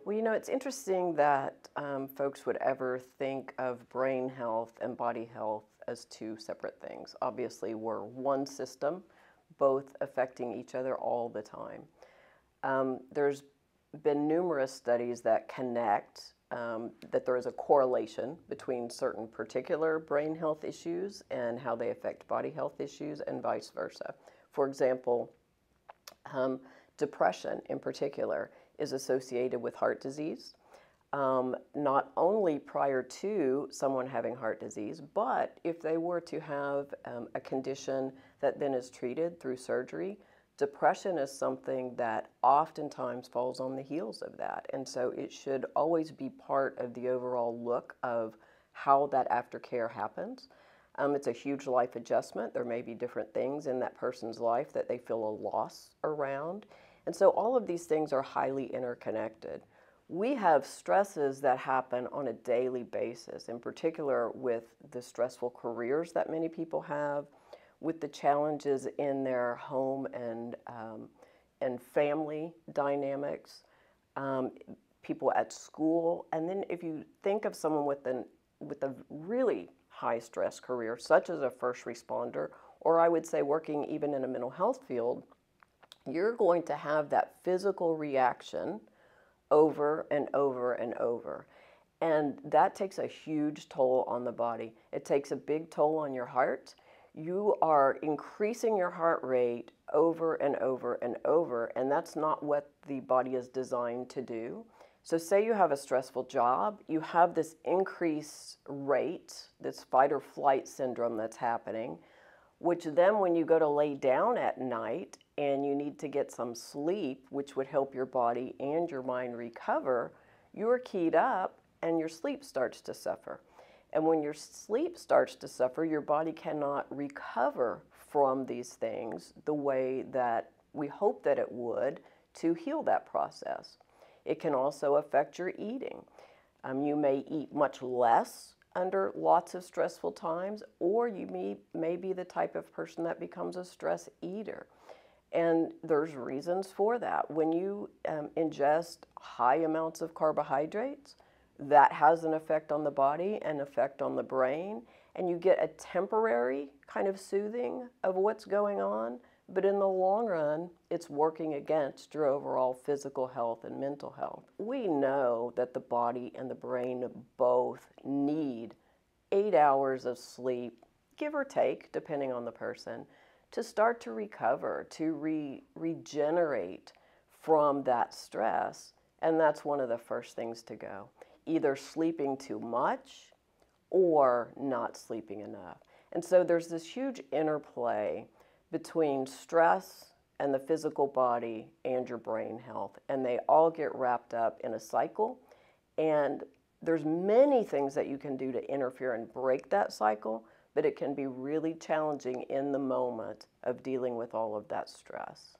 Well, it's interesting that folks would ever think of brain health and body health as two separate things. Obviously, we're one system, both affecting each other all the time. There's been numerous studies that connect that there is a correlation between certain particular brain health issues and how they affect body health issues, and vice versa. For example, depression in particular is associated with heart disease, not only prior to someone having heart disease, but if they were to have a condition that then is treated through surgery. Depression is something that oftentimes falls on the heels of that. And so it should always be part of the overall look of how that aftercare happens. It's a huge life adjustment. There may be different things in that person's life that they feel a loss around. And so all of these things are highly interconnected. We have stresses that happen on a daily basis, in particular with the stressful careers that many people have, with the challenges in their home and family dynamics, people at school. And then if you think of someone with a really high stress career, such as a first responder, or I would say working even in a mental health field, you're going to have that physical reaction over and over and over. And that takes a huge toll on the body. It takes a big toll on your heart. You are increasing your heart rate over and over and over, and that's not what the body is designed to do. So say you have a stressful job, you have this increased rate, this fight or flight syndrome that's happening, which then when you go to lay down at night and you need to get some sleep, which would help your body and your mind recover, you're keyed up and your sleep starts to suffer. And when your sleep starts to suffer, your body cannot recover from these things the way that we hope that it would to heal that process. It can also affect your eating. You may eat much less under lots of stressful times, or you may be the type of person that becomes a stress eater. And there's reasons for that. When you ingest high amounts of carbohydrates, that has an effect on the body, an effect on the brain, and you get a temporary kind of soothing of what's going on, but in the long run, it's working against your overall physical health and mental health. We know that the body and the brain both need 8 hours of sleep, give or take, depending on the person, to start to recover, to regenerate from that stress, and that's one of the first things to go. Either sleeping too much or not sleeping enough. And so there's this huge interplay between stress and the physical body and your brain health, and they all get wrapped up in a cycle. And there's many things that you can do to interfere and break that cycle, but it can be really challenging in the moment of dealing with all of that stress.